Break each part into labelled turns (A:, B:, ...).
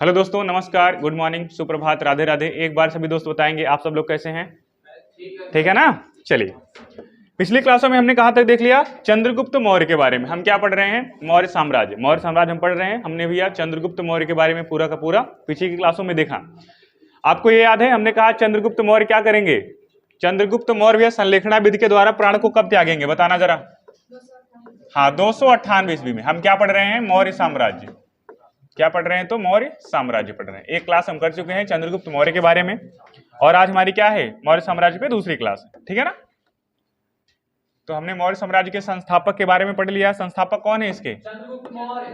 A: Hello दोस्तों, नमस्कार, good morning, सुप्रभात, राधे राधे। एक बार सभी दोस्त बताएंगे आप सब लोग कैसे हैं? ठीक है ना? चलिए, पिछली क्लासों में हमने कहाँ तक देख लिया? चंद्रगुप्त मौर्य के बारे में। हम क्या पढ़ रहे हैं? मौर्य साम्राज्य। मौर्य साम्राज्य हम पढ़ रहे हैं। हमने भैया चंद्रगुप्त मौर्य के बारे में पूरा का पूरा पिछली की क्लासों में देखा। आपको ये याद है हमने कहा चंद्रगुप्त मौर्य क्या करेंगे? चंद्रगुप्त मौर्य भैया संलेखना विधि के द्वारा प्राण को कब त्यागेंगे? बताना जरा। हाँ, 298 ईस्वी में। हम क्या पढ़ रहे हैं? मौर्य साम्राज्य। क्या पढ़ रहे हैं? तो मौर्य साम्राज्य पढ़ रहे हैं। एक क्लास हम कर चुके हैं चंद्रगुप्त मौर्य के बारे में, और आज हमारी क्या है? मौर्य साम्राज्य पे दूसरी क्लास है। ठीक है ना? तो हमने मौर्य साम्राज्य के संस्थापक के बारे में पढ़ लिया। संस्थापक कौन है इसके?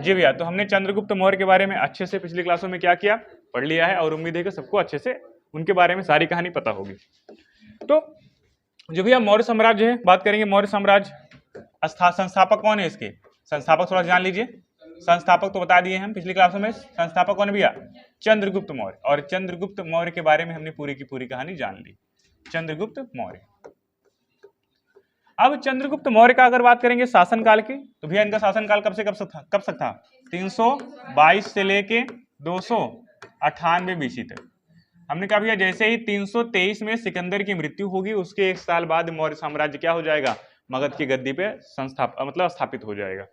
A: जी भैया। तो हमने चंद्रगुप्त मौर्य के बारे में अच्छे से पिछली क्लासों में क्या किया? पढ़ लिया है, और उम्मीद है कि सबको अच्छे से उनके बारे में सारी कहानी पता होगी। तो जो भैया मौर्य साम्राज्य है, बात करेंगे मौर्य साम्राज्य। संस्थापक कौन है इसके? संस्थापक थोड़ा जान लीजिए। संस्थापक तो बता दिए हम पिछली क्लासों में। संस्थापक कौन भैया? चंद्रगुप्त मौर्य। और चंद्रगुप्त मौर्य के बारे में हमने पूरी की पूरी कहानी जान ली। चंद्रगुप्त मौर्य। अब चंद्रगुप्त मौर्य का अगर बात करेंगे शासनकाल की, तो भैया इनका शासनकाल कब से कब तक था? 322 से लेके 298 बीसी तक। हमने कहा भैया जैसे ही 323 में सिकंदर की मृत्यु होगी, उसके एक साल बाद मौर्य साम्राज्य क्या हो जाएगा? मगध की गद्दी पे स्थापित हो जाएगा।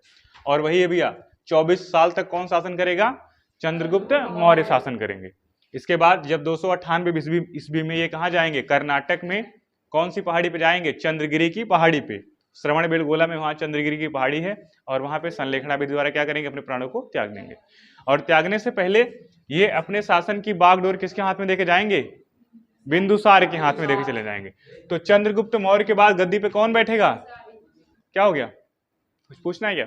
A: और वही है भैया 24 साल तक कौन शासन करेगा? चंद्रगुप्त मौर्य शासन करेंगे। इसके बाद जब 298 ईस्वी में ये कहाँ जाएंगे? कर्नाटक में कौन सी पहाड़ी पे जाएंगे? चंद्रगिरी की पहाड़ी पे। श्रवण बेलगोला में वहां चंद्रगिरी की पहाड़ी है, और वहां पे संलेखना विधि द्वारा क्या करेंगे? अपने प्राणों को त्याग देंगे। और त्यागने से पहले ये अपने शासन की बागडोर किसके हाथ में देके जाएंगे? बिंदुसार के हाथ में देके चले जाएंगे। तो चंद्रगुप्त मौर्य के बाद गद्दी पे कौन बैठेगा? क्या हो गया? कुछ पूछना है क्या?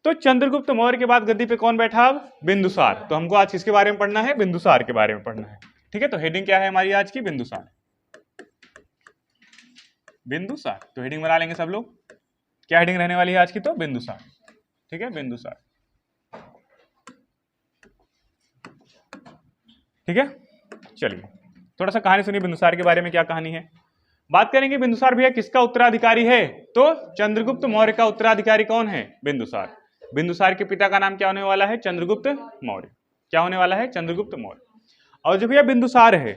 A: तो चंद्रगुप्त मौर्य के बाद गद्दी पे कौन बैठा? अब बिंदुसार। तो हमको आज किसके बारे में पढ़ना है? बिंदुसार के बारे में पढ़ना है। ठीक है, तो हेडिंग क्या है हमारी आज की? बिंदुसार। बिंदुसार। तो हेडिंग बना लेंगे सब लोग। क्या हेडिंग रहने वाली है आज की? तो बिंदुसार। ठीक है, बिंदुसार। ठीक है, चलिए थोड़ा सा कहानी सुनिए बिंदुसार के बारे में। क्या कहानी है? बात करेंगे बिंदुसार भैया किसका उत्तराधिकारी है? तो चंद्रगुप्त मौर्य का उत्तराधिकारी कौन है? बिंदुसार। बिंदुसार के पिता का नाम क्या होने वाला है? चंद्रगुप्त मौर्य। क्या होने वाला है? चंद्रगुप्त मौर्य। और जो भैया बिंदुसार है,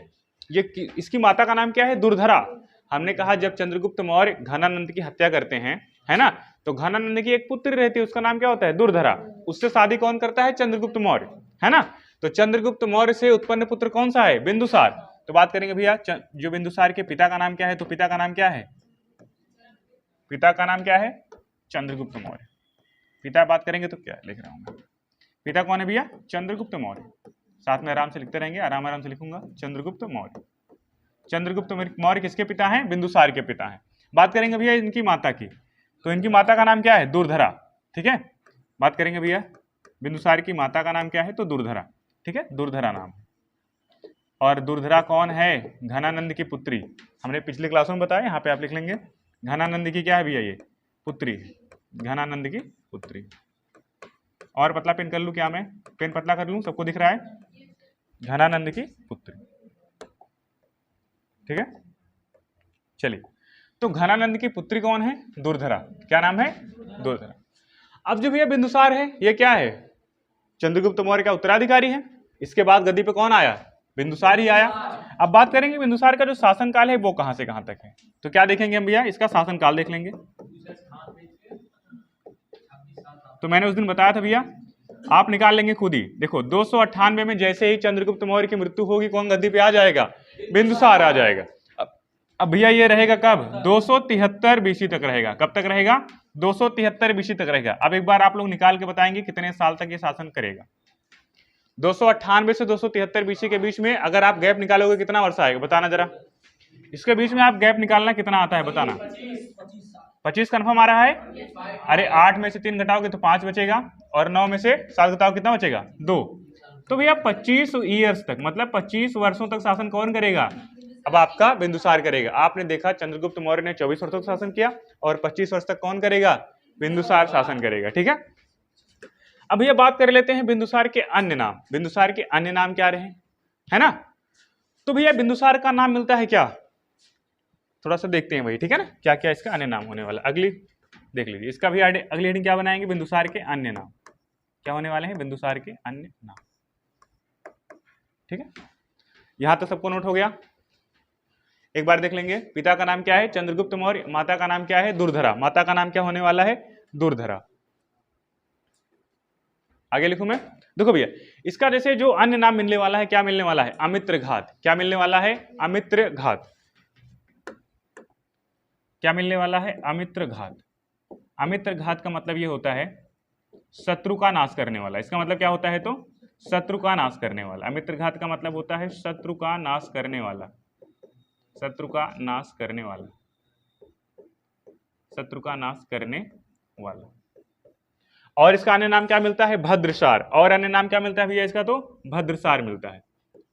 A: ये इसकी माता का नाम क्या है? दुर्धरा। हमने कहा जब चंद्रगुप्त मौर्य घनानंद की हत्या करते हैं, है ना, तो घनानंद की एक पुत्र रहती है, उसका नाम क्या होता है? दुर्धरा। उससे शादी कौन करता है? चंद्रगुप्त मौर्य, है ना। तो चंद्रगुप्त मौर्य से उत्पन्न पुत्र कौन सा है? बिंदुसार। तो बात करेंगे भैया जो बिंदुसार के पिता का नाम क्या है? तो पिता का नाम क्या है? पिता का नाम क्या है? चंद्रगुप्त मौर्य। पिता बात करेंगे तो क्या लिख रहा हूं मैं? पिता कौन है भैया? चंद्रगुप्त मौर्य। साथ में आराम से लिखते रहेंगे, आराम आराम से लिखूंगा। चंद्रगुप्त मौर्य। चंद्रगुप्त मौर्य किसके पिता हैं? बिंदुसार के पिता हैं। बात करेंगे भैया इनकी माता की, तो इनकी माता का नाम क्या है? दुर्धरा। ठीक है, बात करेंगे भैया बिंदुसार की माता का नाम क्या है? तो दुर्धरा। ठीक है, दुर्धरा नाम। और दुर्धरा कौन है? घनानंद की पुत्री। हमने पिछले क्लासों में बताया, यहाँ पे आप लिख लेंगे। घनानंद की क्या है भैया? ये पुत्री। घनानंद की पुत्री। और पतला पेन कर लूं क्या मैं? पेन पतला कर लूं? सबको दिख रहा है? घनानंद की पुत्री। ठीक है, चलिए। तो घनानंद की पुत्री कौन है? दुर्धरा। क्या नाम है? दुर्धरा। अब जो भैया बिंदुसार है, ये क्या है? चंद्रगुप्त मौर्य का उत्तराधिकारी है। इसके बाद गद्दी पे कौन आया? बिंदुसार ही आया। अब बात करेंगे बिंदुसार का जो शासनकाल है वो कहां से कहां तक है। तो क्या देखेंगे हम भैया? इसका शासनकाल देख लेंगे। तो मैंने उस दिन बताया था भैया, आप निकाल लेंगे खुद ही। देखो 298 में जैसे ही चंद्रगुप्त मौर्य की मृत्यु होगी, कौन गद्दी पे आ जाएगा? बिंदुसार आ जाएगा। अब भैया ये रहेगा कब? 273 बीसी तक रहेगा। कब तक रहेगा? 273 बीसी तक रहेगा। अब एक बार आप लोग निकाल के बताएंगे कितने साल तक ये शासन करेगा। 298 से 273 बीसी के बीच में अगर आप गैप निकालोगे कितना वर्ष आएगा? बताना जरा। इसके बीच में आप गैप निकालना कितना आता है? बताना। 25 कन्फर्म आ रहा है? अरे 8 में से 3 घटाओगे तो 5 बचेगा, और 9 में से 7 घटाओ कितना बचेगा? 2। तो भैया 25 ईयर्स तक, मतलब 25 वर्षों तक शासन कौन करेगा? अब आपका बिंदुसार करेगा। आपने देखा चंद्रगुप्त मौर्य ने 24 वर्षों तक शासन किया, और 25 वर्ष तक कौन करेगा? बिंदुसार शासन करेगा। ठीक है, अब भैया बात कर लेते हैं बिंदुसार के अन्य नाम। बिंदुसार के अन्य नाम क्या रहे, है ना। तो भैया बिंदुसार का नाम मिलता है क्या? थोड़ा सा देखते हैं भाई, ठीक है ना, क्या क्या इसका अन्य नाम होने वाला। अगली देख लीजिए, इसका भी अगली हेडिंग क्या बनाएंगे? बिंदुसार के अन्य नाम। क्या होने वाले हैं? बिंदुसार के अन्य नाम। ठीक है, यहां तक सबको नोट हो गया? एक बार देख लेंगे। पिता का नाम क्या है? चंद्रगुप्त मौर्य। माता का नाम क्या है? दुर्धरा। माता का नाम क्या होने वाला है? दुर्धरा। आगे लिखूं मैं? देखो भैया, इसका जैसे जो अन्य नाम मिलने वाला है, क्या मिलने वाला है? अमित्रघात। क्या मिलने वाला है? अमित्रघात। क्या मिलने वाला है? अमित्रघात। अमित्रघात का मतलब ये होता है शत्रु का नाश करने वाला। इसका मतलब क्या होता है? तो शत्रु का नाश करने वाला। अमित्रघात का मतलब होता है शत्रु का नाश करने वाला। शत्रु का नाश करने वाला। शत्रु का नाश करने वाला। और इसका अन्य नाम क्या मिलता है? भद्रसार। और अन्य नाम क्या मिलता है भैया इसका? तो भद्रसार मिलता है।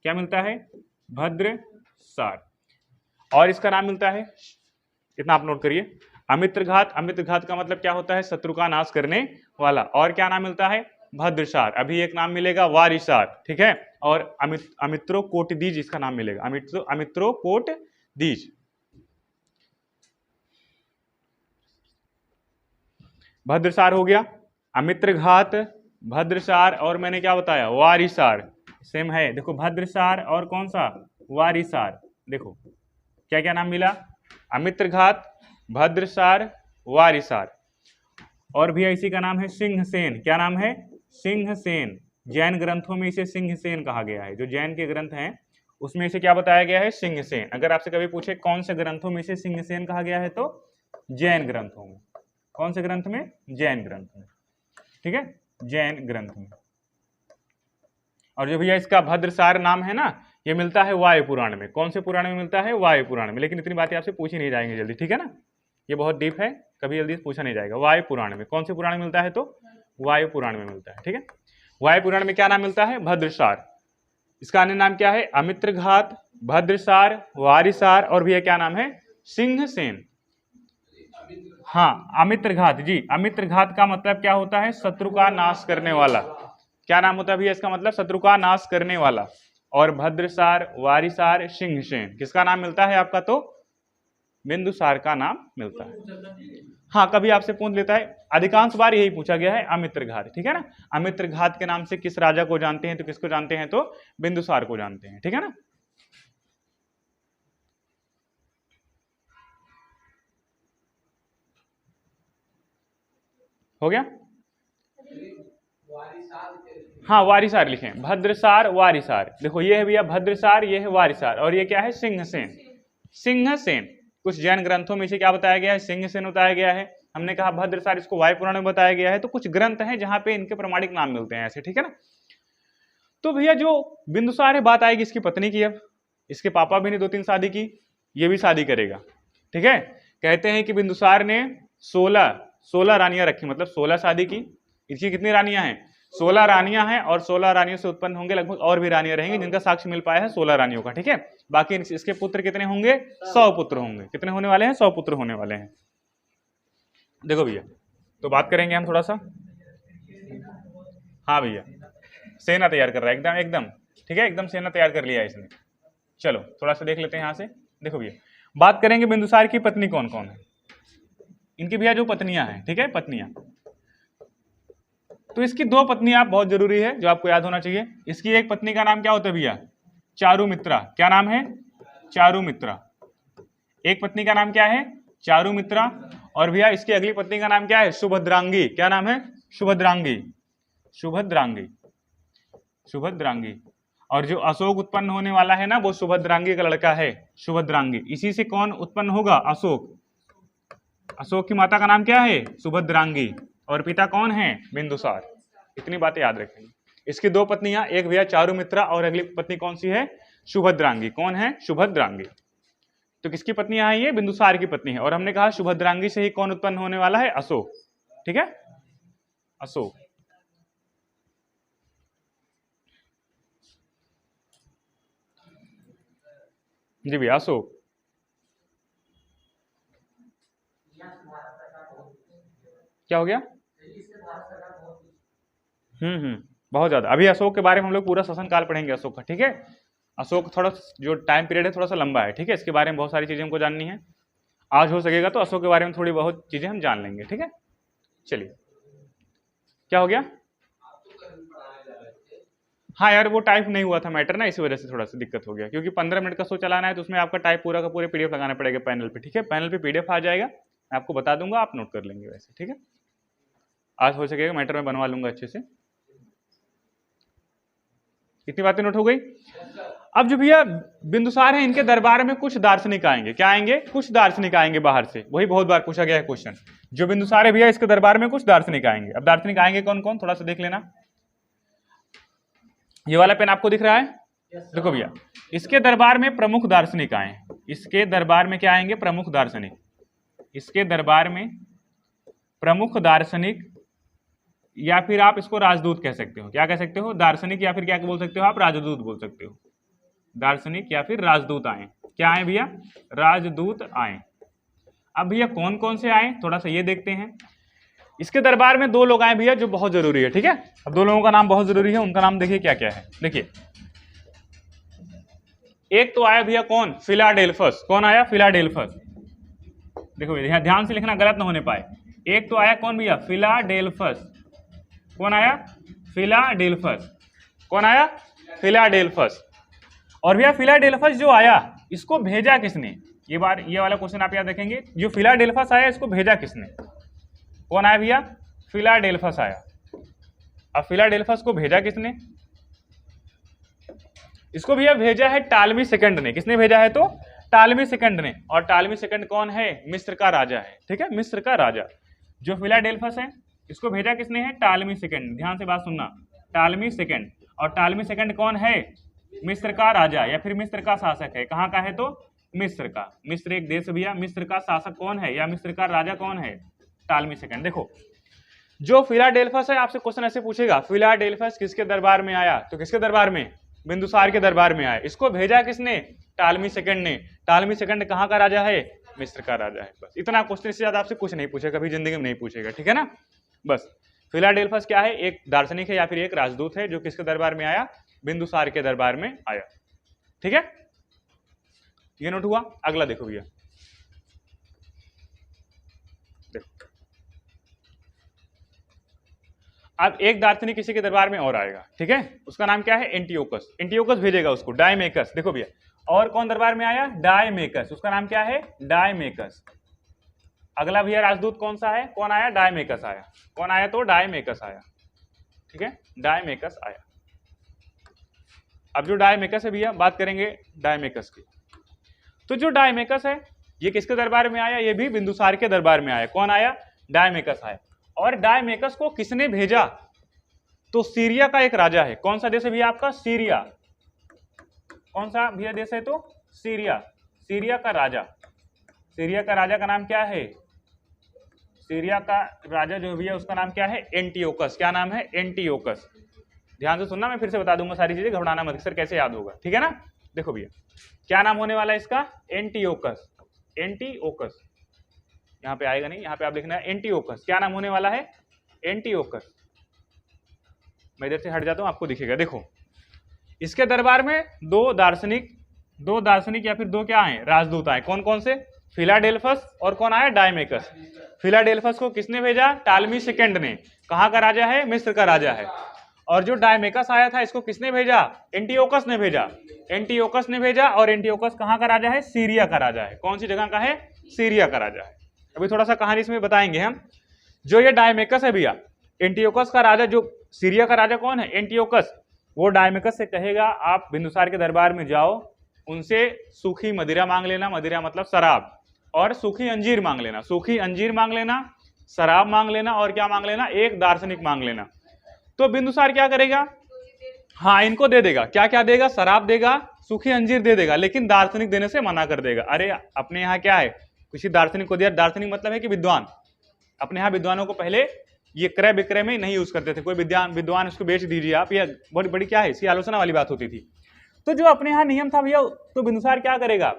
A: क्या मिलता है? भद्रसार। और इसका नाम मिलता है, इतना आप नोट करिए, अमित्रघात। अमित्रघात का मतलब क्या होता है? शत्रु का नाश करने वाला। और क्या नाम मिलता है? भद्रसार। अभी एक नाम मिलेगा वारिसार। ठीक है, और अमित्रो कोटदीज इसका नाम मिलेगा। अमित्रो कोटदीज। भद्रसार हो गया, अमित्रघात, भद्रसार, और मैंने क्या बताया? वारिसार। सेम है, देखो भद्रसार और कौन सा? वारिसार। देखो क्या क्या नाम मिला? अमित्रघात, भद्रसार, वारिसार। और भी इसी का नाम है सिंहसेन। क्या नाम है? सिंहसेन। जैन ग्रंथों में इसे सिंहसेन कहा गया है। जो जैन के ग्रंथ हैं उसमें इसे क्या बताया गया है? सिंहसेन। अगर आपसे कभी पूछे कौन से ग्रंथों में इसे सिंहसेन कहा गया है, तो जैन ग्रंथों में। कौन से ग्रंथ में? जैन ग्रंथ में। ठीक है, जैन ग्रंथ में। और जो भैया इसका भद्रसार नाम है ना, ये मिलता है वायु पुराण में। कौन से पुराण में मिलता है? वायु पुराण में। लेकिन इतनी बातें आपसे पूछी नहीं जाएंगी जल्दी, ठीक है ना, ये बहुत डीप है, कभी जल्दी पूछा नहीं जाएगा। वायु पुराण में। कौन से पुराण में मिलता है? तो वायु पुराण में मिलता है। ठीक है, वायु पुराण में क्या नाम मिलता है? भद्रसार। इसका अन्य नाम क्या है? अमित्रघात, भद्रसार, वारिसार, और भैया क्या नाम है? सिंहसेन। हाँ, अमित्रघात जी। अमित्रघात का मतलब क्या होता है? शत्रु का नाश करने वाला। क्या नाम होता है भैया इसका? मतलब शत्रु का नाश करने वाला। और भद्रसार, वारिसार, सिंहसेन किसका नाम मिलता है आपका? तो बिंदुसार का नाम मिलता है। हाँ, कभी आपसे पूछ लेता है, अधिकांश बार यही पूछा गया है, अमित्रघात। ठीक है ना, अमित्रघात के नाम से किस राजा को जानते हैं? तो किसको जानते हैं? तो बिंदुसार को जानते हैं। ठीक है ना, हो गया? हाँ, वारिसार लिखें, भद्रसार, वारिसार। देखो ये है भैया भद्रसार, ये है वारिसार, और ये क्या है? सिंहसेन। सिंहसेन। कुछ जैन ग्रंथों में इसे क्या बताया गया है? सिंहसेन बताया गया है। हमने कहा भद्रसार, इसको वायु पुराण में बताया गया है। तो कुछ ग्रंथ हैं जहां पे इनके प्रमाणिक नाम मिलते हैं ऐसे। ठीक है ना, तो भैया जो बिंदुसार है, बात आएगी इसकी पत्नी की। अब इसके पापा भी ने 2-3 शादी की, ये भी शादी करेगा। ठीक है, कहते हैं कि बिंदुसार ने 16 रानियां रखी, मतलब 16 शादी की। इसकी कितनी रानियां हैं? 16 रानियां हैं, और 16 रानियों से उत्पन्न होंगे लगभग और भी रानियां रहेंगी, जिनका साक्ष्य मिल पाया है 16 रानियों का। ठीक है, बाकी इसके पुत्र कितने होंगे? 100 पुत्र होंगे। कितने होने वाले हैं? 100 पुत्र होने वाले हैं। देखो भैया, तो बात करेंगे हम थोड़ा सा। हाँ भैया, सेना तैयार कर रहा है एकदम एकदम। ठीक है, एकदम सेना तैयार कर लिया है इसने। चलो थोड़ा सा देख लेते हैं यहाँ से। देखो भैया, बात करेंगे बिंदुसार की पत्नी कौन कौन है। इनकी भैया जो पत्नियां हैं, ठीक है, पत्नियां, तो इसकी 2 पत्नियां बहुत जरूरी है, जो आपको याद होना चाहिए। इसकी एक पत्नी का नाम क्या होता है भैया? चारुमित्रा। क्या नाम है? चारुमित्रा। एक पत्नी का नाम क्या है? चारुमित्रा। और भैया इसकी अगली पत्नी का नाम क्या है? सुभद्रांगी। क्या नाम है? सुभद्रांगी। सुभद्रांगी। सुभद्रांगी। और जो अशोक उत्पन्न होने वाला है ना, वो सुभद्रांगी का लड़का है, सुभद्रांगी। इसी से कौन उत्पन्न होगा? अशोक। अशोक की माता का नाम क्या है? सुभद्रांगी। और पिता कौन है? बिंदुसार। इतनी बातें याद रखेंगे। इसकी 2 पत्नियां, एक भैया चारुमित्रा, और अगली पत्नी कौन सी है? सुभद्रांगी। कौन है? सुभद्रांगी। तो किसकी पत्नियां हैं ये? बिंदुसार की पत्नी है। और हमने कहा सुभद्रांगी से ही कौन उत्पन्न होने वाला है? अशोक। ठीक है, अशोक। जी भैया, अशोक। क्या हो गया? बहुत ज्यादा। अभी अशोक के बारे में हम लोग पूरा शासन काल पढ़ेंगे अशोक का। ठीक है, अशोक थोड़ा जो टाइम पीरियड है थोड़ा सा लंबा है। ठीक है, इसके बारे में बहुत सारी चीजें हमको जाननी है। आज हो सकेगा तो अशोक के बारे में थोड़ी बहुत चीजें हम जान लेंगे। ठीक है, चलिए, क्या हो गया? हाँ यार वो टाइप नहीं हुआ था मैटर ना, इसी वजह से थोड़ा सा दिक्कत हो गया, क्योंकि 15 मिनट का शो चलाना है तो उसमें आपका टाइप पूरा का पूरे पीडीएफ लगाना पड़ेगा पैनल पे। ठीक है, पैनल पे पीडीएफ आ जाएगा, मैं आपको बता दूंगा, आप नोट कर लेंगे वैसे। ठीक है, आज हो सकेगा मैटर में बनवा लूंगा अच्छे से। इतनी बातें नोट हो गई। अब जो भैया बिंदुसार है, इनके दरबार में कुछ दार्शनिक आएंगे। क्या आएंगे? कुछ दार्शनिक आएंगे बाहर से, वही बहुत बार पूछा गया है क्वेश्चन। जो बिंदुसार है भैया, इसके दरबार में कुछ दार्शनिक आएंगे। अब दार्शनिक आएंगे कौन कौन, थोड़ा सा देख लेना। ये वाला पेन आपको दिख रहा है, देखो भैया, इसके दरबार में प्रमुख दार्शनिक आए। इसके दरबार में क्या आएंगे? प्रमुख दार्शनिक। इसके दरबार में प्रमुख दार्शनिक, या फिर आप इसको राजदूत कह सकते हो। क्या कह सकते हो? दार्शनिक, या फिर क्या बोल सकते हो आप? राजदूत बोल सकते हो। दार्शनिक या फिर राजदूत आए। क्या आए भैया? राजदूत आए। अब भैया कौन कौन से आए, थोड़ा सा ये देखते हैं। इसके दरबार में दो लोग आए भैया जो बहुत जरूरी है। ठीक है, अब दो लोगों का नाम बहुत जरूरी है, उनका नाम देखिए क्या क्या है। देखिए, एक तो आया भैया कौन? फिलाडेल्फस। कौन आया? फिलाडेल्फस। देखो भैया ध्यान से लिखना, गलत ना होने पाए। एक तो आया कौन भैया? फिलाडेल्फस। कौन आया? फिलाडेल्फस। कौन आया? फिलाडेल्फस। और भैया फिलाडेल्फस जो आया, इसको भेजा किसने? ये वाला क्वेश्चन आप याद रखेंगे। जो फिलाडेल्फस आया, इसको भेजा किसने? कौन आया भैया? फिलाडेल्फस आया। अब फिलाडेल्फस को भेजा किसने? इसको भैया भेजा है टालमी सेकंड ने। किसने भेजा है? तो टालमी सेकंड ने। और टालमी सेकंड कौन है? मिस्र का राजा है। ठीक है, मिस्र का राजा। जो फिलाडेल्फस है, इसको भेजा किसने है? टालमी सेकंड। ध्यान से बात सुनना, टालमी सेकंड। और टालमी सेकंड कौन है? मिस्र का राजा या फिर मिस्र का शासक है। कहाँ का है? तो मिस्र का। मिस्र एक देश भैया। मिस्र का शासक कौन है या मिस्र का राजा कौन है? टालमी सेकंड। देखो, जो फिलाडेल्फस है, आपसे क्वेश्चन ऐसे पूछेगा, फिलाडेल्फस किसके दरबार में आया? तो किसके दरबार में? बिंदुसार के दरबार में आया। इसको भेजा किसने? टालमी सेकंड ने। टालमी सेकंड कहाँ का राजा है? मिस्र का राजा है। बस इतना क्वेश्चन, इससे ज्यादा आपसे कुछ नहीं पूछेगा, कभी जिंदगी में नहीं पूछेगा। ठीक है ना, बस। फिलाडेल्फस क्या है? एक दार्शनिक है या फिर एक राजदूत है जो किसके दरबार में आया? बिंदुसार के दरबार में आया। ठीक है, ये नोट हुआ। अगला देखो भैया, देखो अब एक दार्शनिक किसी के दरबार में और आएगा। ठीक है, उसका नाम क्या है? एंटियोकस। एंटियोकस भेजेगा उसको। डायमेकस। देखो भैया, और कौन दरबार में आया? डायमेकस। उसका नाम क्या है? डायमेकस। अगला भैया राजदूत कौन सा है? कौन आया? डायमेकस आया। कौन आया? तो डायमेकस आया। ठीक है, डायमेकस आया। अब जो डायमेकस है भैया, बात करेंगे डायमेकस की। तो जो डायमेकस है, ये किसके दरबार में आया? ये भी बिंदुसार के दरबार में आया। कौन आया? डायमेकस आया। और डायमेकस को किसने भेजा? तो सीरिया का एक राजा है। कौन सा देश है भैया आपका? सीरिया। कौन सा भैया देश है? तो सीरिया। सीरिया का राजा। सीरिया का राजा का नाम क्या है? सीरिया का राजा जो भैया, उसका नाम क्या है? एंटियोकस। क्या नाम है? एंटियोकस। ध्यान से सुनना, मैं फिर से बता दूंगा सारी चीजें, घबराना मत। सर कैसे याद होगा? ठीक है ना, देखो भैया, क्या नाम होने वाला है इसका? एंटियोकस। एंटियोकस यहाँ पे आएगा नहीं, यहाँ पे आप लिखना है एंटियोकस। क्या नाम होने वाला है? एंटियोकस। मैं इधर से हट जाता हूं, आपको दिखेगा। देखो, इसके दरबार में दो दार्शनिक या फिर दो क्या आए? राजदूत आए। कौन कौन से? फिलाडेल्फस और कौन आया? डायमेकस। फिलाडेल्फस को किसने भेजा? टालमी सेकंड ने। कहाँ का राजा है? मिस्र का राजा है। और जो डायमेकस आया था, इसको किसने भेजा? एंटियोकस ने भेजा। एंटियोकस ने भेजा। और एंटियोकस कहाँ का राजा है? सीरिया का राजा है। कौन सी जगह का है? सीरिया का राजा है। अभी थोड़ा सा कहानी इसमें बताएंगे हम। जो ये डायमेकस है भैया, एंटियोकस का राजा, जो सीरिया का राजा कौन है? एंटियोकस। वो डायमेकस से कहेगा, आप बिंदुसार के दरबार में जाओ, उनसे सूखी मदिरा मांग लेना। मदिरा मतलब शराब। और सूखी अंजीर मांग लेना। सूखी अंजीर मांग लेना, शराब मांग लेना, और क्या मांग लेना? एक दार्शनिक मांग लेना। तो बिंदुसार क्या करेगा? हाँ, इनको दे देगा। क्या क्या देगा? शराब देगा, सूखी अंजीर दे देगा, लेकिन दार्शनिक देने से मना कर देगा। अरे अपने यहाँ क्या है, किसी दार्शनिक को दिया। दार्शनिक मतलब है कि विद्वान। अपने यहाँ विद्वानों को पहले ये क्रय विक्रय में नहीं यूज करते थे। कोई विद्वान उसको बेच दीजिए आप, या बड़ी बड़ी क्या है, इसकी आलोचना वाली बात होती थी। तो जो अपने यहाँ नियम था भैया, तो बिंदुसार क्या करेगा?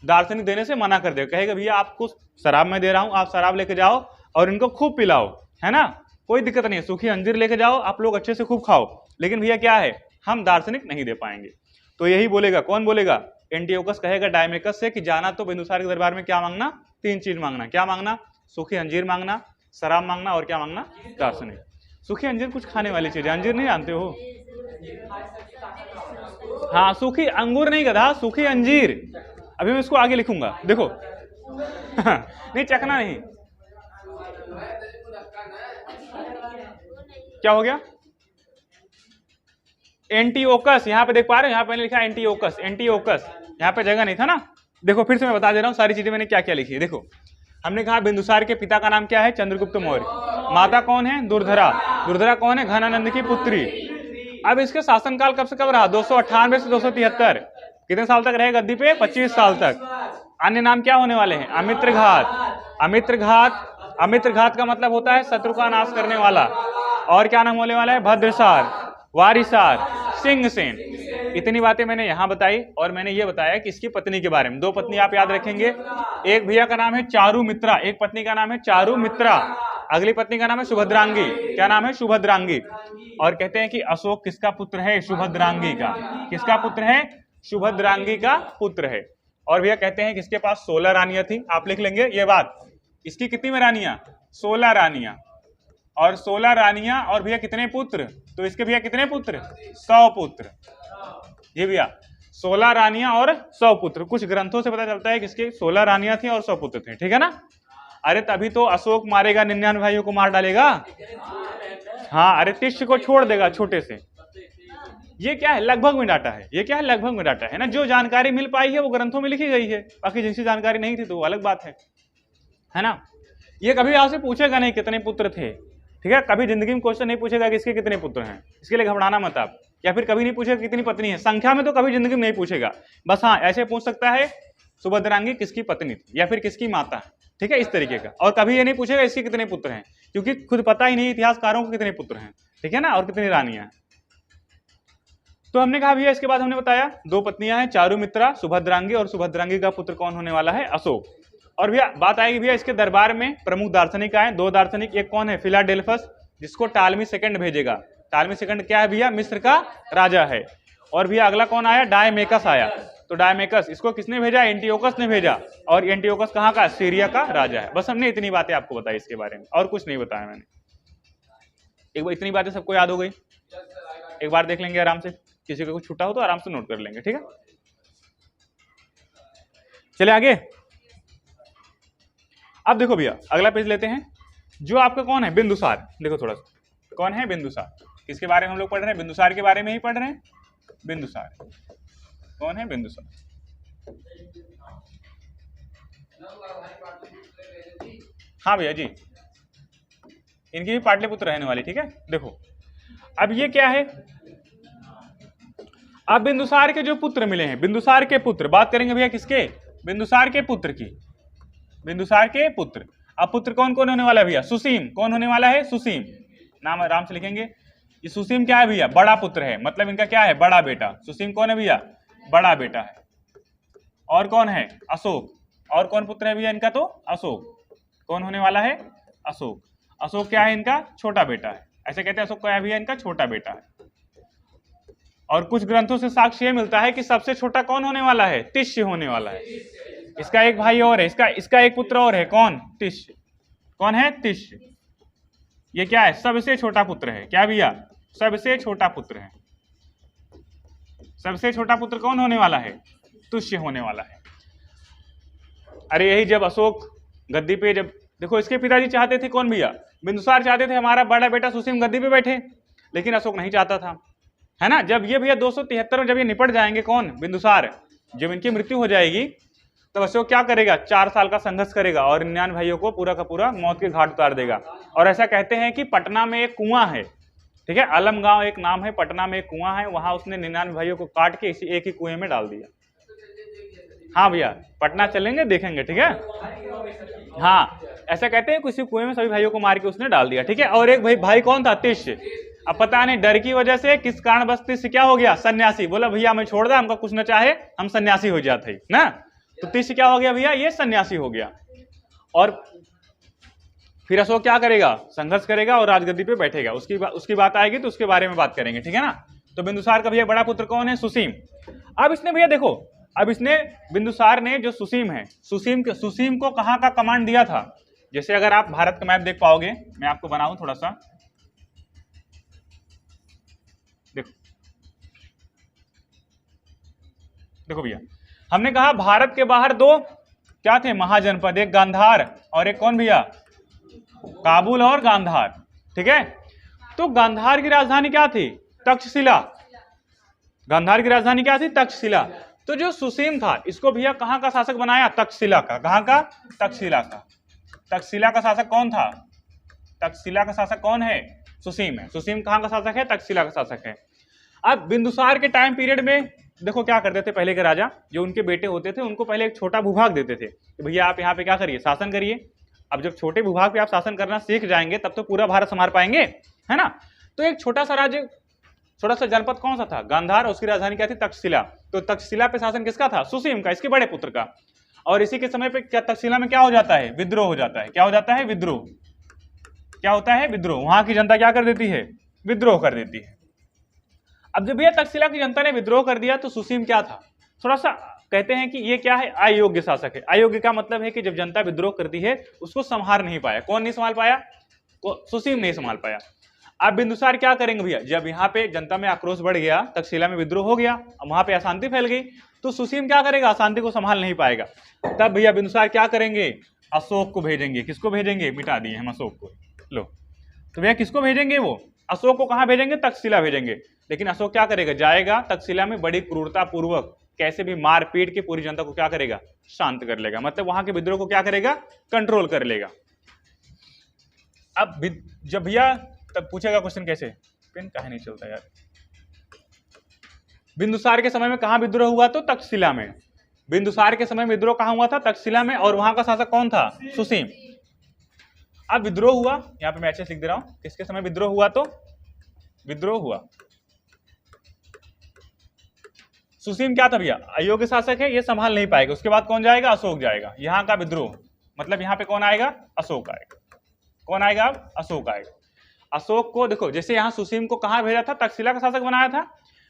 A: दार्शनिक देने से मना कर देगा। कहेगा भैया आपको शराब में दे रहा हूं, आप शराब लेके जाओ और इनको खूब पिलाओ, है ना, कोई दिक्कत नहीं है। सूखी अंजीर लेके जाओ, आप लोग अच्छे से खूब खाओ, लेकिन भैया क्या है, हम दार्शनिक नहीं दे पाएंगे। तो यही बोलेगा। कौन बोलेगा? एंटियोकस कहेगा डायमेकस से कि जाना तो बिंदुसार के दरबार में क्या मांगना? 3 चीज मांगना। क्या मांगना? सूखी अंजीर मांगना, शराब मांगना, और क्या मांगना? दार्शनिक। सूखी अंजीर कुछ खाने वाली चीज है। अंजीर नहीं जानते हो? हाँ, सूखी अंगूर नहीं गधा, सूखी अंजीर। अभी मैं इसको आगे लिखूंगा, देखो। नहीं, चखना नहीं। क्या हो गया? एंटीओकस, यहाँ पे देख पा रहे हो, यहाँ पे मैंने लिखा एंटीओकस। एंटीओकस यहाँ पे जगह नहीं था ना। देखो फिर से मैं बता दे रहा हूँ सारी चीजें मैंने क्या क्या लिखी है। देखो, हमने कहा बिंदुसार के पिता का नाम क्या है? चंद्रगुप्त मौर्य। माता कौन है? दुर्धरा। दुर्धरा कौन है? घनानंद की पुत्री। अब इसके शासनकाल कब से कब रहा? 298 से 273। कितने साल तक रहे गद्दी पे? 25 साल तक। अन्य नाम क्या होने वाले हैं? अमित्रघात। अमित्रघात, अमित्रघात का मतलब होता है शत्रु का नाश करने वाला। और क्या नाम होने वाला है? भद्रसार, वारिसार, सिंहसेन। इतनी बातें मैंने यहां बताई। और मैंने ये बताया कि इसकी पत्नी के बारे में। दो पत्नी आप याद रखेंगे। एक भैया का नाम है चारुमित्रा, एक पत्नी का नाम है चारुमित्रा। अगली पत्नी का नाम है सुभद्रांगी। क्या नाम है? सुभद्रांगी। और कहते हैं कि अशोक किसका पुत्र है? सुभद्रांगी का। किसका पुत्र है? सुभद्रांगी का पुत्र है। और भैया कहते हैं कि इसके पास 16 रानियां थी। आप लिख लेंगे ये बात। इसकी कितनी में रानियां? 16 रानियां। और 16 रानियां और भैया कितने पुत्र? तो इसके भैया कितने पुत्र? 100 पुत्र। ये भैया 16 रानियां और 100 पुत्र। कुछ ग्रंथों से पता चलता है कि इसके 16 रानियां थी और 100 पुत्र थे। ठीक है ना? अरे तभी तो अशोक मारेगा 99 भाइयों को मार डालेगा। हाँ, अरे तिष्य को छोड़ देगा छोटे से। ये क्या है? लगभग में डाटा है। ये क्या है? लगभग में डाटा है ना। जो जानकारी मिल पाई है वो ग्रंथों में लिखी गई है। बाकी जिनसी जानकारी नहीं थी तो वो अलग बात है ना। ये कभी आपसे पूछेगा नहीं कितने पुत्र थे। ठीक है? कभी जिंदगी में क्वेश्चन नहीं पूछेगा कि इसके कितने पुत्र हैं। इसके लिए घबराना मत आप। या फिर कभी नहीं पूछेगा कितनी पत्नी है। संख्या में तो कभी जिंदगी में नहीं पूछेगा। बस हाँ, ऐसे पूछ सकता है सुभद्रांगी किसकी पत्नी थी या फिर किसकी माता है। ठीक है? इस तरीके का। और कभी ये नहीं पूछेगा इसके कितने पुत्र हैं, क्योंकि खुद पता ही नहीं इतिहासकारों को कितने पुत्र हैं। ठीक है ना? और कितनी रानियां हैं। तो हमने कहा भैया इसके बाद हमने बताया 2 पत्नियां हैं, चारुमित्रा, सुभद्रांगी। और सुभद्रांगी का पुत्र कौन होने वाला है? अशोक। और भैया बात आएगी भैया इसके दरबार में प्रमुख दार्शनिक आए। 2 दार्शनिक। एक कौन है? फिलाडेल्फस, जिसको टालमी सेकंड भेजेगा। टालमी सेकंड क्या है भैया? मिस्र का राजा है। और भैया अगला कौन आया? डायमेकस आया। तो डायमेकस, इसको किसने भेजा? एंटियोकस ने भेजा। और एंटियोकस कहाँ का? सीरिया का राजा है। बस हमने इतनी बातें आपको बताई इसके बारे में, और कुछ नहीं बताया मैंने। एक बार इतनी बातें सबको याद हो गई? एक बार देख लेंगे आराम से। किसी को कुछ छूटा हो तो आराम से नोट कर लेंगे। ठीक है? चले आगे। अब देखो भैया अगला पेज लेते हैं। जो आपका कौन है? बिंदुसार। देखो थोड़ा सा, कौन है? बिंदुसार। किसके बारे में हम लोग पढ़ रहे हैं? बिंदुसार के बारे में ही पढ़ रहे हैं। बिंदुसार कौन है? बिंदुसार। हाँ भैया जी, इनकी भी पाटलिपुत्र रहने वाली। ठीक है? देखो अब ये क्या है? अब बिंदुसार के जो पुत्र मिले हैं, बिंदुसार के पुत्र, बात करेंगे भैया किसके? बिंदुसार के पुत्र की। बिंदुसार के पुत्र। अब पुत्र कौन कौन होने वाला है भैया? सुसीम। कौन होने वाला है? सुसीम। नाम आराम से लिखेंगे। ये सुसीम क्या है भैया? बड़ा पुत्र है। मतलब इनका क्या है? बड़ा बेटा। सुसीम कौन है भैया? बड़ा बेटा है। और कौन है? अशोक। और कौन पुत्र है भैया इनका? तो अशोक। कौन होने वाला है? अशोक। अशोक क्या है इनका? छोटा बेटा है। ऐसे कहते हैं अशोक क्या है भैया? इनका छोटा बेटा है। और कुछ ग्रंथों से साक्ष्य ये मिलता है कि सबसे छोटा कौन होने वाला है? तिष्य होने वाला है। इसका एक भाई और है, इसका एक पुत्र और है। कौन? तिष्य। कौन है? तिष्य। ये क्या है? सबसे छोटा पुत्र है। क्या भैया? सबसे छोटा पुत्र है। सबसे छोटा पुत्र कौन होने वाला है? तुष्य होने वाला है। अरे यही जब अशोक गद्दी पे, जब देखो इसके पिताजी चाहते थे, कौन भैया? बिंदुसार चाहते थे हमारा बड़ा बेटा सुसीम गद्दी पे बैठे, लेकिन अशोक नहीं चाहता था, है ना। जब ये भैया 273 में जब ये निपट जाएंगे, कौन? बिंदुसार, जब इनकी मृत्यु हो जाएगी तब अशोक क्या करेगा? 4 साल का संघर्ष करेगा और 99 भाइयों को पूरा का पूरा मौत के घाट उतार देगा। और ऐसा कहते हैं कि पटना में एक कुआं है। ठीक है? अलमगांव एक नाम है, पटना में एक कुआं है, वहां उसने 99 भाइयों को काट के इसी एक ही कुएं में डाल दिया। हाँ भैया, पटना चलेंगे, देखेंगे। ठीक है? हाँ, ऐसा कहते हैं किसी कुएं में सभी भाइयों को मार के उसने डाल दिया। ठीक है? और एक भाई कौन था? तिष्य। अब पता नहीं डर की वजह से किस कारणवश तिष्य क्या हो गया? सन्यासी। बोला भैया हमें छोड़ दे, हमका कुछ न चाहे, हम सन्यासी हो जाते ना। तो तिष्य क्या हो गया भैया? ये सन्यासी हो गया। और फिर अशोक क्या करेगा? संघर्ष करेगा और राजगद्दी पे बैठेगा। उसकी बात आएगी तो उसके बारे में बात करेंगे। ठीक है ना? तो बिंदुसार का भैया बड़ा पुत्र कौन है? सुसीम। अब इसने भैया देखो, अब इसने बिंदुसार ने जो सुसीम है, सुसीम को कहां का कमांड दिया था? जैसे अगर आप भारत का मैप देख पाओगे, मैं आपको बनाऊं थोड़ा सा, देखो देखो भैया, हमने कहा भारत के बाहर दो क्या थे महाजनपद, एक गांधार और एक कौन भैया, काबुल और गांधार। ठीक है, तो गांधार की राजधानी क्या थी, तक्षशिला। गांधार की राजधानी क्या थी, तक्षशिला। तो जो सुसीम था इसको भैया कहां का शासक बनाया, तक्षशिला का। कहां का, तक्षशिला का। तक्षशिला का शासक कौन था, तक्षशिला का शासक कौन है, सुसीम है। सुसीम कहां का शासक है, तक्षशिला का शासक है। अब बिंदुसार के टाइम पीरियड में देखो क्या करते थे पहले के राजा, जो उनके बेटे होते थे उनको पहले एक छोटा भूभाग देते थे कि भैया आप यहाँ पे क्या करिए, शासन करिए। अब जब छोटे भूभाग पे आप शासन करना सीख जाएंगे तब तो पूरा भारत संभाल पाएंगे, है ना। तो एक छोटा सा राज्य, छोटा सा जनपद कौन सा था, गांधार, और उसकी राजधानी क्या थी, तक्षशिला। तो तक्षशिला पे शासन किसका था, सुसीम का, इसके बड़े पुत्र का। और इसी के समय पे क्या तक्षशिला में क्या हो जाता है, विद्रोह हो जाता है। क्या हो जाता है, विद्रोह। क्या होता है, विद्रोह। वहां की जनता क्या कर देती है, विद्रोह कर देती है। अब जब यह तक्षशिला की जनता ने विद्रोह कर दिया तो सुसीम क्या था, थोड़ा सा कहते हैं कि ये क्या है, अयोग्य शासक है। अयोग्य का मतलब है कि जब जनता विद्रोह करती है उसको संभाल नहीं पाया। कौन नहीं संभाल पाया, सुसीम नहीं संभाल पाया। अब बिंदुसार क्या करेंगे भैया, जब यहाँ पे जनता में आक्रोश बढ़ गया, तक्षशिला में विद्रोह हो गया, अब वहां पे अशांति फैल गई, तो सुसीम क्या करेगा, अशांति को संभाल नहीं पाएगा। तब भैया बिंदुसार क्या करेंगे, अशोक को भेजेंगे। किसको भेजेंगे, मिटा दिए हम अशोक को। लो, तो भैया किसको भेजेंगे, वो अशोक को कहां भेजेंगे, तक्षशिला भेजेंगे। लेकिन अशोक क्या करेगा, जाएगा तक्षशिला में बड़ी क्रूरता पूर्वक कैसे भी मार पीट के पूरी जनता को क्या करेगा, शांत कर लेगा। मतलब वहां के विद्रोह को क्या करेगा, कंट्रोल कर लेगा। अब जब भैया तब पूछेगा क्वेश्चन, कैसे पेन काहे नहीं चलता यार। बिंदुसार के समय में कहां विद्रोह हुआ, तो तक्षशिला में। बिंदुसार के समय में विद्रोह कहां हुआ था, तक्षशिला में, और वहां का शासक कौन था, सुसीम। अब विद्रोह हुआ, यहां पे मैं अच्छे लिख दे रहा हूं, किसके समय विद्रोह हुआ, तो विद्रोह हुआ, सुसीम क्या था भैया, अयोग्य शासक है, ये संभाल नहीं पाएगा। उसके बाद कौन जाएगा, अशोक जाएगा। यहां का विद्रोह मतलब यहां पे कौन आएगा, अशोक आएगा। कौन आएगा, अब अशोक आएगा। अशोक को देखो, जैसे यहां सुसीम को कहां भेजा था, तक्षशिला का शासक बनाया था,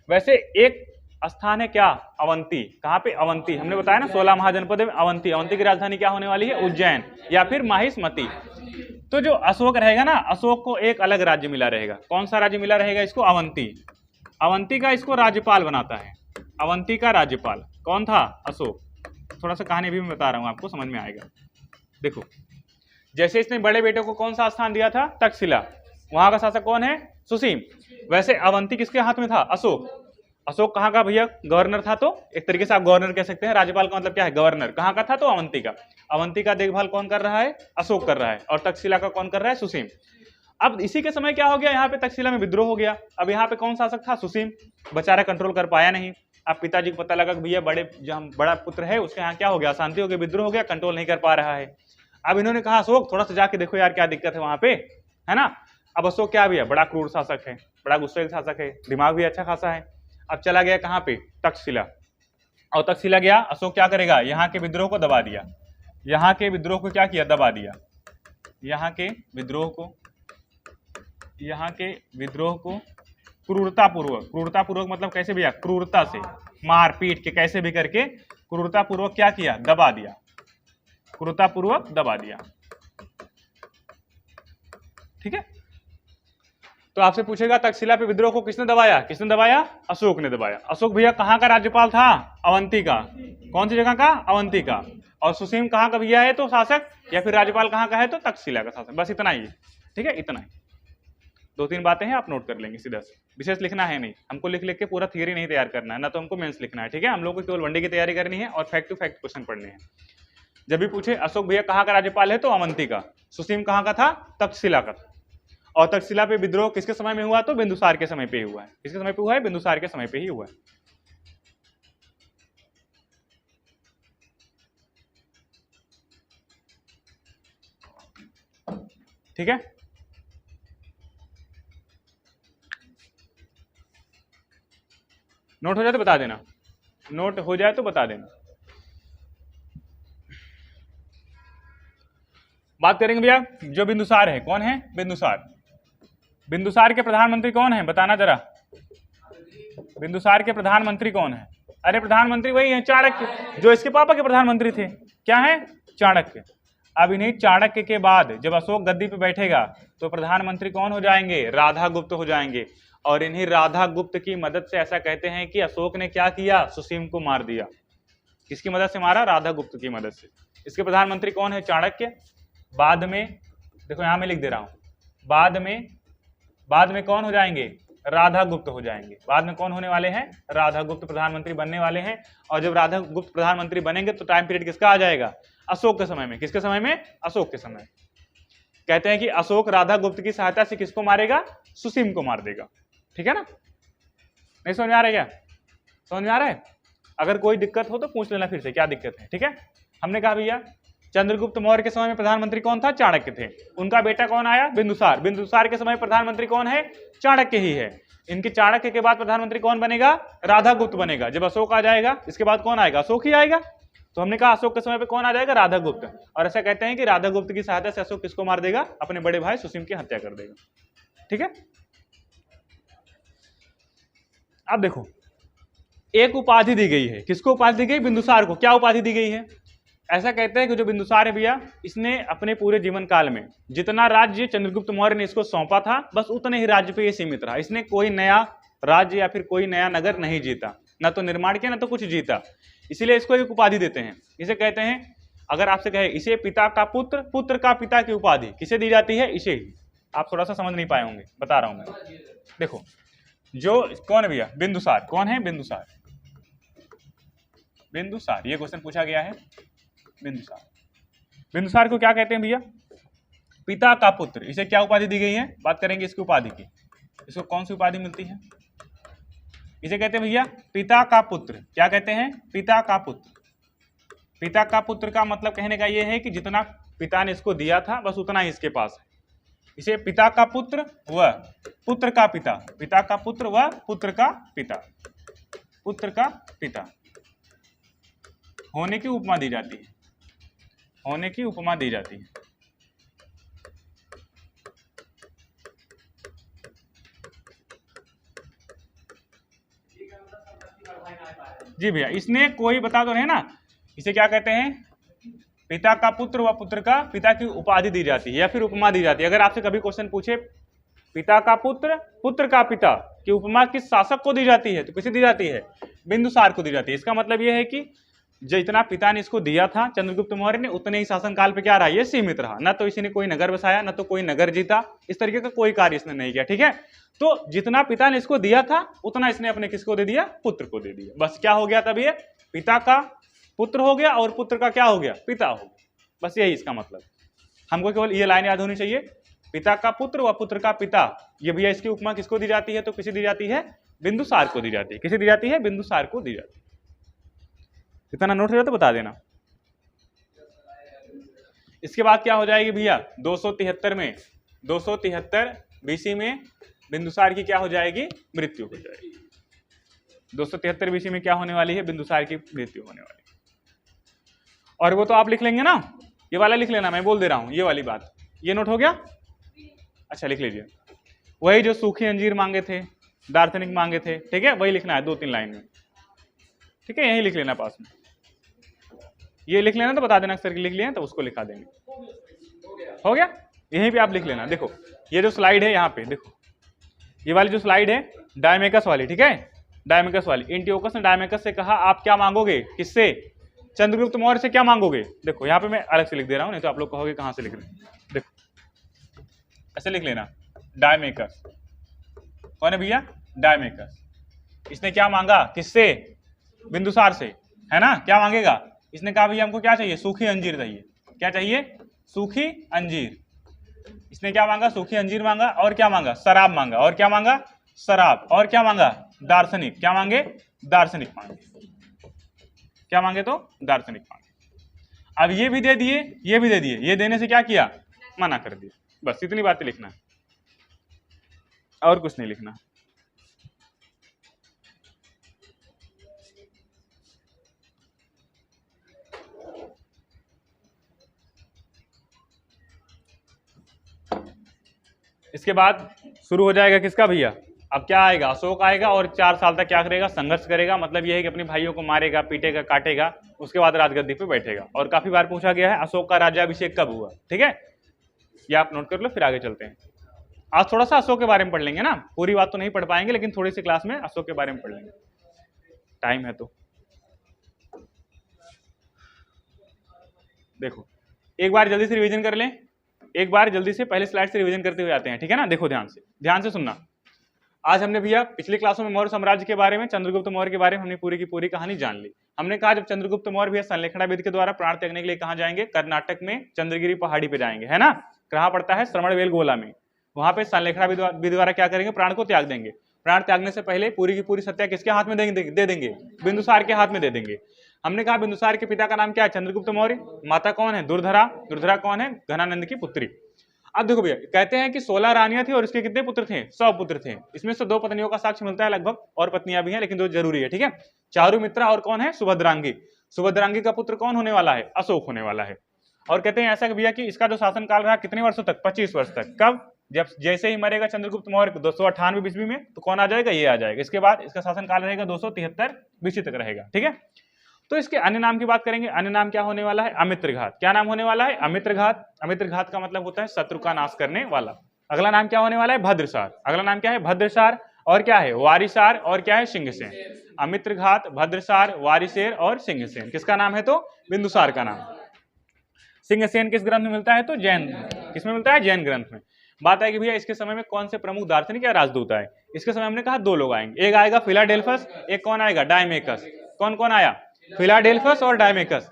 A: वैसे एक स्थान है क्या, अवंती। कहां पे, अवंती। हमने बताया ना 16 महाजनपद में अवंती। अवंती की राजधानी क्या होने वाली है, उज्जैन या फिर माहिष्मती। तो जो अशोक रहेगा ना, अशोक को एक अलग राज्य मिला रहेगा। कौन सा राज्य मिला रहेगा इसको, अवंती। अवंती का इसको राज्यपाल बनाता है। अवंती का राज्यपाल कौन था, अशोक। थोड़ा सा कहानी भी मैं बता रहा हूं आपको, समझ में आएगा। देखो, जैसे इसने बड़े बेटे को कौन सा स्थान दिया था, तक्षशिला, वहां का शासक कौन है, सुसीम। वैसे अवंती किसके हाथ में था, अशोक। अशोक कहाँ का भैया, गवर्नर था। तो एक तरीके से आप गवर्नर कह सकते हैं। राज्यपाल का मतलब क्या है, गवर्नर। कहाँ का था, तो अवंती का। अवंती का देखभाल कौन कर रहा है, अशोक कर रहा है। और तक्षशिला का कौन कर रहा है, सुसीम। अब इसी के समय क्या हो गया, यहाँ पे तक्षशिला में विद्रोह हो गया। अब यहाँ पे कौन शासक था, सुसीम। बेचारा कंट्रोल कर पाया नहीं। अब पिताजी को पता लगा कि भैया बड़ा पुत्र है, उसके यहाँ क्या हो गया, अशांति हो गई, विद्रोह हो गया, कंट्रोल नहीं कर पा रहा है। अब इन्होंने कहा, अशोक थोड़ा सा जाके देखो यार क्या दिक्कत है वहां पे, है ना। अब अशोक क्या भैया, बड़ा क्रूर शासक है, बड़ा गुस्सैल शासक है, दिमाग भी अच्छा खासा है। अब चला गया कहाँ पे, तक्षशिला। और तक्षशिला गया, अशोक क्या करेगा, यहाँ के विद्रोह को दबा दिया। यहाँ के विद्रोह को क्या किया, दबा दिया। यहाँ के विद्रोह को क्रूरतापूर्वक मतलब कैसे भैया, क्रूरता से, मार पीट के कैसे भी करके क्रूरतापूर्वक क्या किया, दबा दिया। क्रूरतापूर्वक दबा दिया। ठीक है। तो आपसे पूछेगा तक्षशिला पे विद्रोह को किसने दबाया, किसने दबाया, अशोक ने दबाया। अशोक भैया कहाँ का राज्यपाल था, अवंती का। कौन सी जगह का, अवंती का। और सुसीम कहाँ का भैया है, तो शासक या फिर राज्यपाल कहाँ का है, तो तक्षशिला का शासक। बस इतना ही है। ठीक है, इतना ही। 2-3 बातें हैं, आप नोट कर लेंगे सीधा से, विशेष लिखना है नहीं। हमको लिख लिख के पूरा थियरी नहीं तैयार करना है ना, तो हमको मेंस लिखना है। ठीक है, हम लोग को केवल वनडे की तैयारी करनी है और फैक्ट टू फैक्ट क्वेश्चन पढ़ने हैं। जब भी पूछे अशोक भैया कहाँ का राज्यपाल है, तो अवंती का। सुसीम कहाँ का था, तक्षशिला का था। और तक्षशिला पे विद्रोह किसके समय में हुआ, तो बिंदुसार के समय पे ही हुआ है। किसके समय पे हुआ है, बिंदुसार के समय पे ही हुआ है। ठीक है, नोट हो जाए तो बता देना, नोट हो जाए तो बता देना। बात करेंगे भैया, जो बिंदुसार है, कौन है बिंदुसार। बिंदुसार के प्रधानमंत्री कौन है, बताना जरा। बिंदुसार के प्रधानमंत्री कौन है, अरे प्रधानमंत्री वही है, चाणक्य, जो इसके पापा के प्रधानमंत्री थे। क्या है, चाणक्य। अब इन्हीं चाणक्य के बाद जब अशोक गद्दी पे बैठेगा तो प्रधानमंत्री कौन हो जाएंगे, राधागुप्त हो जाएंगे। और इन्हीं राधा गुप्त की मदद से ऐसा कहते हैं कि अशोक ने क्या किया, सुसीम को मार दिया। किसकी मदद से मारा? राधा गुप्त की मदद से। इसके प्रधानमंत्री कौन है? चाणक्य। बाद में देखो यहां मैं लिख दे रहा हूं, बाद में कौन हो जाएंगे? राधा गुप्त हो जाएंगे। बाद में कौन होने वाले हैं? राधा गुप्त प्रधानमंत्री बनने वाले हैं। और जब राधा गुप्त प्रधानमंत्री बनेंगे तो टाइम पीरियड किसका आ जाएगा? अशोक के समय में। किसके समय में? अशोक के समय। कहते हैं कि अशोक राधा गुप्त की सहायता से किसको मारेगा? सुसीम को मार देगा। ठीक है ना? नहीं समझ में आ रहा है क्या? समझ में आ रहा है? अगर कोई दिक्कत हो तो पूछ लेना फिर से, क्या दिक्कत है। ठीक है, हमने कहा भैया चंद्रगुप्त मौर्य के समय में प्रधानमंत्री कौन था? चाणक्य थे। उनका बेटा कौन आया? बिंदुसार। बिंदुसार के समय प्रधानमंत्री कौन है? चाणक्य ही है। इनके चाणक्य के बाद प्रधानमंत्री कौन बनेगा? राधा गुप्त बनेगा। जब अशोक आ जाएगा इसके बाद कौन आएगा? अशोक ही आएगा। तो हमने कहा अशोक के समय पे कौन आ जाएगा? राधा गुप्त। और ऐसा कहते हैं कि राधा गुप्त की सहायता से अशोक किसको मार देगा? अपने बड़े भाई सुसीम की हत्या कर देगा। ठीक है, अब देखो एक उपाधि दी गई है। किसको उपाधि दी गई? बिंदुसार को। क्या उपाधि दी गई है? ऐसा कहते हैं कि जो बिंदुसार है भैया, इसने अपने पूरे जीवन काल में जितना राज्य चंद्रगुप्त मौर्य ने इसको सौंपा था बस उतने ही राज्य पे ये सीमित रहा। इसने कोई नया राज्य या फिर कोई नया नगर नहीं जीता, ना तो निर्माण किया ना तो कुछ जीता। इसीलिए इसको एक उपाधि देते हैं। इसे कहते हैं, अगर आपसे कहे इसे पिता का पुत्र, पुत्र का पिता की उपाधि किसे दी जाती है? इसे ही। आप थोड़ा सा समझ नहीं पाए होंगे, बता रहा हूं मैं। देखो जो कौन है भैया? बिंदुसार। कौन है? बिंदुसार। बिंदुसार, ये क्वेश्चन पूछा गया है। बिंदुसार, बिंदुसार को क्या कहते हैं भैया? पिता का पुत्र। इसे क्या उपाधि दी गई है? बात करेंगे इसकी उपाधि की। इसको कौन सी उपाधि मिलती है? इसे कहते हैं भैया पिता का पुत्र। क्या कहते हैं? पिता का पुत्र। पिता का पुत्र का मतलब कहने का यह है कि जितना पिता ने इसको दिया था बस उतना ही इसके पास है। इसे पिता का पुत्र व पुत्र का पिता, पिता का पुत्र व पुत्र का पिता, पुत्र का पिता होने की उपमा दी जाती है। होने की उपमा दी जाती है। जी भैया, इसने कोई बता दो है ना, इसे क्या कहते हैं? पिता का पुत्र व पुत्र का पिता की उपाधि दी जाती है या फिर उपमा दी जाती है। अगर आपसे कभी क्वेश्चन पूछे पिता का पुत्र, पुत्र का पिता की उपमा किस शासक को दी जाती है, तो किसे दी जाती है? बिंदुसार को दी जाती है। इसका मतलब यह है कि जितना पिता ने इसको दिया था चंद्रगुप्त मौर्य ने, उतने ही शासनकाल पे क्या रहा? ये सीमित रहा। ना तो इसने कोई नगर बसाया, ना तो कोई नगर जीता, इस तरीके का कोई कार्य इसने नहीं किया। ठीक है, तो जितना पिता ने इसको दिया था उतना इसने अपने किसको दे दिया? पुत्र को दे दिया। बस क्या हो गया तब? ये पिता का पुत्र हो गया और पुत्र का क्या हो गया? पिता हो गया। बस यही इसका मतलब। हमको केवल ये लाइन याद होनी चाहिए, पिता का पुत्र व पुत्र का पिता। ये भैया इसकी उपमा किसको दी जाती है? तो किसे दी जाती है? बिंदुसार को दी जाती है। किसे दी जाती है? बिंदुसार को दी जाती है। इतना नोट हो जाए तो बता देना। इसके बाद क्या हो जाएगी भैया? 273 में, 273 बीसी में बिंदुसार की क्या हो जाएगी? मृत्यु हो जाएगी। 273 बीसी में क्या होने वाली है? बिंदुसार की मृत्यु होने वाली है। और वो तो आप लिख लेंगे ना, ये वाला लिख लेना, मैं बोल दे रहा हूं ये वाली बात। ये नोट हो गया? अच्छा लिख लीजिए। वही जो सूखी अंजीर मांगे थे, दार्शनिक मांगे थे, ठीक है, वही लिखना है 2-3 लाइन में। ठीक है, यही लिख लेना पास में। ये लिख लेना तो बता देना सर लिख लिया तो उसको लिखा देंगे। हो गया? यहीं पे आप लिख लेना। देखो ये जो स्लाइड है यहाँ पे देखो, ये वाली जो स्लाइड है डायमेकस वाली, ठीक है, डायमेकस वाली। एंटियोकस ने डायमेकस से कहा आप क्या मांगोगे? किससे? चंद्रगुप्त मौर्य से क्या मांगोगे? देखो यहाँ पे मैं अलग से लिख दे रहा हूँ, नहीं तो आप लोग कहोगे कहाँ से लिख रहे हैं। देखो ऐसे लिख लेना, डायमेकस। कौन है भैया? डायमेकस। इसने क्या मांगा? किससे? बिंदुसार से, है ना? क्या मांगेगा? इसने कहा भैया हमको क्या चाहिए? सूखी अंजीर चाहिए। क्या चाहिए? सूखी अंजीर। इसने क्या मांगा? सूखी अंजीर मांगा। और क्या मांगा? शराब मांगा। और क्या मांगा? शराब। और क्या मांगा? दार्शनिक। क्या मांगे? दार्शनिक मांगे। क्या मांगे? तो दार्शनिक मांगे। अब ये भी दे दिए, ये भी दे दिए। ये देने से क्या किया? मना कर दिया। बस इतनी बातें लिखना है और कुछ नहीं लिखना। इसके बाद शुरू हो जाएगा किसका भैया? अब क्या आएगा? अशोक आएगा और 4 साल तक क्या करेगा? संघर्ष करेगा। मतलब यह है कि अपने भाइयों को मारेगा, पीटेगा, काटेगा, उसके बाद राजगद्दी पे बैठेगा। और काफी बार पूछा गया है अशोक का राज्याभिषेक कब हुआ, ठीक है, ये आप नोट कर लो, फिर आगे चलते हैं। आज थोड़ा सा अशोक के बारे में पढ़ लेंगे ना, पूरी बात तो नहीं पढ़ पाएंगे लेकिन थोड़ी सी क्लास में अशोक के बारे में पढ़ लेंगे, टाइम है तो। देखो एक बार जल्दी से रिवीजन कर लें, एक बार जल्दी से पहले स्लाइड से रिवीजन करते हुए आते हैं, ठीक है ना। देखो ध्यान से सुनना। आज हमने भैया पिछली क्लासों में मौर्य साम्राज्य के बारे में, चंद्रगुप्त मौर्य के बारे में हमने पूरी की पूरी कहानी जान ली। हमने कहा जब चंद्रगुप्त मौर्य भैया संलेखना विधि के द्वारा प्राण त्यागने के लिए कहाँ जाएंगे, कर्नाटक में चंद्रगिरी पहाड़ी पे जाएंगे, है ना। कहाँ पड़ता है, श्रवणबेलगोला में। वहां पे संलेखना विधि द्वारा क्या करेंगे, प्राण को त्याग देंगे। प्राण त्यागने से पहले पूरी की पूरी सत्या किसके हाथ में दे देंगे, बिंदुसार के हाथ में दे देंगे। हमने कहा बिंदुसार के पिता का नाम क्या है, चंद्रगुप्त मौर्य। माता कौन है, दुर्धरा। दुर्धरा कौन है, घनानंद की पुत्री। अब देखो भैया कहते हैं कि 16 रानियां थी और इसके कितने पुत्र थे, 100 पुत्र थे। इसमें से 2 पत्नियों का साक्ष्य मिलता है लगभग, और पत्नियां भी हैं लेकिन 2 जरूरी है, ठीक है। चारुमित्रा और कौन है, सुभद्रांगी। सुभद्रांगी का पुत्र कौन होने वाला है, अशोक होने वाला है। और कहते हैं ऐसा भैया कि इसका जो शासन काल रहा कितने वर्षों तक, 25 वर्ष तक। कब, जब जैसे ही मरेगा चंद्रगुप्त मौर्य 298 बीसवी में, तो कौन आ जाएगा, ये आ जाएगा। इसके बाद इसका शासन काल रहेगा 273 बीसी तक रहेगा, ठीक है। तो इसके अन्य नाम की बात करेंगे। अन्य नाम क्या होने वाला है, अमित्रघात। क्या नाम होने वाला है, अमित्रघात। अमित्रघात का मतलब होता है शत्रु का नाश करने वाला। अगला नाम क्या होने वाला है, भद्रसार। अगला नाम क्या है, भद्रसार। और क्या है, वारिसार। और क्या है, सिंहसेन। अमित्रघात, भद्रसार, वारिसेर और सिंहसेन किसका नाम है, तो बिंदुसार का नाम। सिंहसेन किस ग्रंथ में मिलता है, तो जैन। किसमें मिलता है, जैन ग्रंथ में। बात है कि भैया इसके समय में कौन से प्रमुख दार्शनिक या राजदूत आए। इसके समय हमने कहा 2 लोग आएंगे, एक आएगा फिलाडेल्फस, एक कौन आएगा, डायमेकस। कौन कौन आया, फिलाडेल्फस और डायमेकस।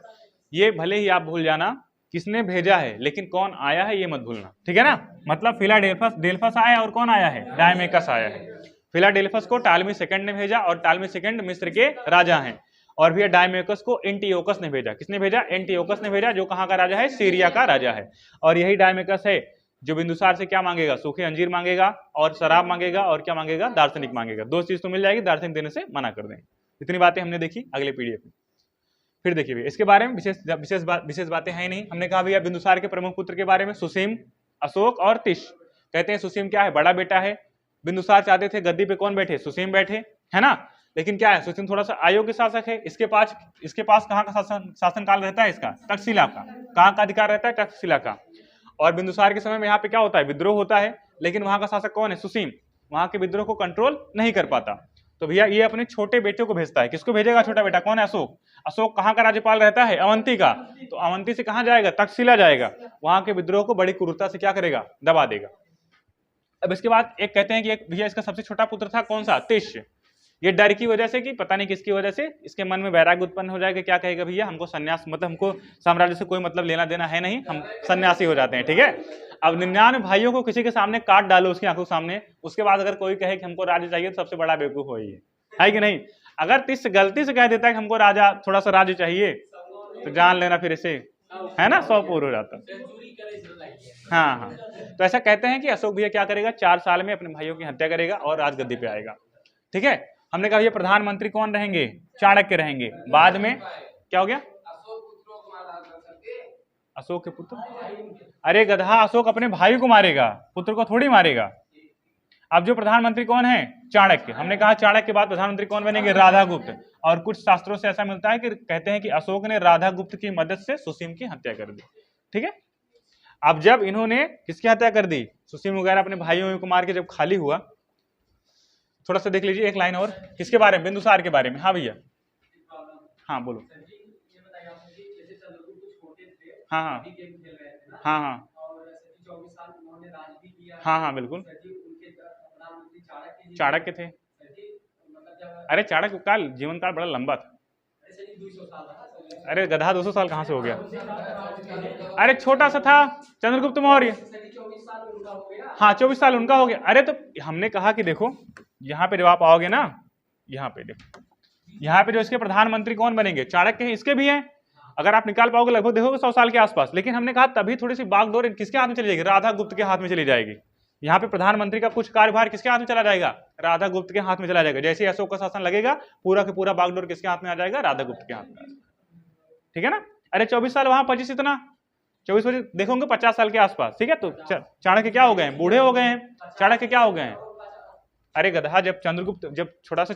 A: ये भले ही आप भूल जाना किसने भेजा है, लेकिन कौन आया है ये मत भूलना, ठीक है ना। मतलब फिलाडेल्फस आया और कौन आया है, डायमेकस आया है। फिलाडेल्फस को टालमी सेकंड ने भेजा और टालमी सेकंड मिस्र के राजा हैं। और भैया डायमेकस को एंटियोकस ने भेजा। किसने भेजा, एंटियोकस ने भेजा, जो कहाँ का राजा है, सीरिया का राजा है। और यही डायमेकस है जो बिंदुसार से क्या मांगेगा, सूखे अंजीर मांगेगा और शराब मांगेगा और क्या मांगेगा, दार्शनिक मांगेगा। 2 चीज तो मिल जाएगी, दार्शनिक देने से मना कर देंगे। इतनी बातें हमने देखी। अगले पीडीएफ में फिर देखिए इसके बारे में विशेष बातें हैं नहीं। हमने कहा भैया बिंदुसार के प्रमुख पुत्र के बारे में, सुसीम, अशोक और तिश। कहते हैं सुसीम क्या है, बड़ा बेटा है। बिंदुसार चाहते थे गद्दी पे कौन बैठे, सुसीम बैठे, है ना। लेकिन क्या है, सुसीम थोड़ा सा अयोग्य शासक है। इसके पास कहाँ का शासन काल रहता है, इसका तक्षशिला का। कहाँ का अधिकार रहता है, तक्षशिला का। और बिंदुसार के समय में यहाँ पे क्या होता है, विद्रोह होता है। लेकिन वहां का शासक कौन है, सुसीम। वहां के विद्रोह को कंट्रोल नहीं कर पाता। तो भैया ये अपने छोटे बेटे को भेजता है। किसको भेजेगा, छोटा बेटा कौन है, अशोक। अशोक कहाँ का राज्यपाल रहता है, अवंती का। तो अवंती से कहाँ जाएगा, तक्षशिला जाएगा। वहां के विद्रोह को बड़ी क्रूरता से क्या करेगा, दबा देगा। अब इसके बाद एक कहते हैं कि एक भैया इसका सबसे छोटा पुत्र था, कौन सा, तिश। ये डर की वजह से कि पता नहीं किसकी वजह से इसके मन में वैराग्य उत्पन्न हो जाएगा। क्या कहेगा, भैया हमको सन्यास, मतलब हमको साम्राज्य से कोई मतलब लेना देना है नहीं, हम सन्यासी हो जाते हैं, ठीक है। अब 99 भाइयों को किसी के सामने काट डालो, उसकी आंखों सामने, उसके बाद अगर कोई कहे कि हमको राज्य चाहिए तो सबसे बड़ा बेवकूफ वही है कि नहीं। अगर तिस गलती से कह देता है कि हमको राजा, थोड़ा सा राज्य चाहिए, तो जान लेना फिर इसे, है ना, 100 पूर्व हो जाता। हाँ। तो ऐसा कहते हैं कि अशोक भैया क्या करेगा, 4 साल में अपने भाइयों की हत्या करेगा और राजगद्दी पे आएगा, ठीक है। हमने कहा ये प्रधानमंत्री कौन रहेंगे, चाणक्य रहेंगे। बाद में क्या हो गया, अशोक के पुत्र। अरे गधा, अशोक अपने भाई को मारेगा, पुत्र को थोड़ी मारेगा। अब जो प्रधानमंत्री कौन है, चाणक्य। हमने कहा चाणक्य के बाद प्रधानमंत्री कौन बनेंगे, राधागुप्त। और कुछ शास्त्रों से ऐसा मिलता है कि कहते हैं कि अशोक ने राधागुप्त की मदद से सुसीम की हत्या कर दी, ठीक है। अब जब इन्होंने किसकी हत्या कर दी, सुसीम वगैरह अपने भाइयों को मार के जब खाली हुआ, थोड़ा सा देख लीजिए एक लाइन और किसके बारे में, बिंदुसार के बारे में। हाँ भैया, हाँ बोलो। हाँ हाँ हाँ हाँ हाँ हाँ बिल्कुल, चाणक्य थे। अरे चाणक्य का जीवन काल बड़ा लंबा था। अरे गधा 200 साल कहाँ से हो गया, अरे छोटा सा था चंद्रगुप्त मौर्य। हाँ 24 साल उनका हो गया। अरे तो हमने कहा कि देखो यहाँ पे जब आप आओगे ना, यहाँ पे देखो, यहाँ पे जो इसके प्रधानमंत्री कौन बनेंगे, चाणक्य हैं, इसके भी हैं। अगर आप निकाल पाओगे लगभग देखोगे 100 साल के आसपास। लेकिन हमने कहा तभी थोड़ी सी बागडोर किसके हाथ में चली जाएगी, राधागुप्त के हाथ में चली जाएगी। यहाँ पे प्रधानमंत्री का कुछ कार्यभार किसके हाथ में चला जाएगा, राधागुप्त के हाथ में चला जाएगा। जैसे अशोक का शासन लगेगा पूरा के पूरा बागडोर किसके हाथ में आ जाएगा, राधागुप्त के हाथ में, ठीक है ना। अरे 24 साल वहां 25 इतना 24 देखोगे 50 साल के आसपास, ठीक है। तो चाणक्य क्या हो गए हैं, बूढ़े हो गए हैं। चाणक्य क्या हो गए हैं, अरे गधा जब चंद्रगुप्त जब छोटा सा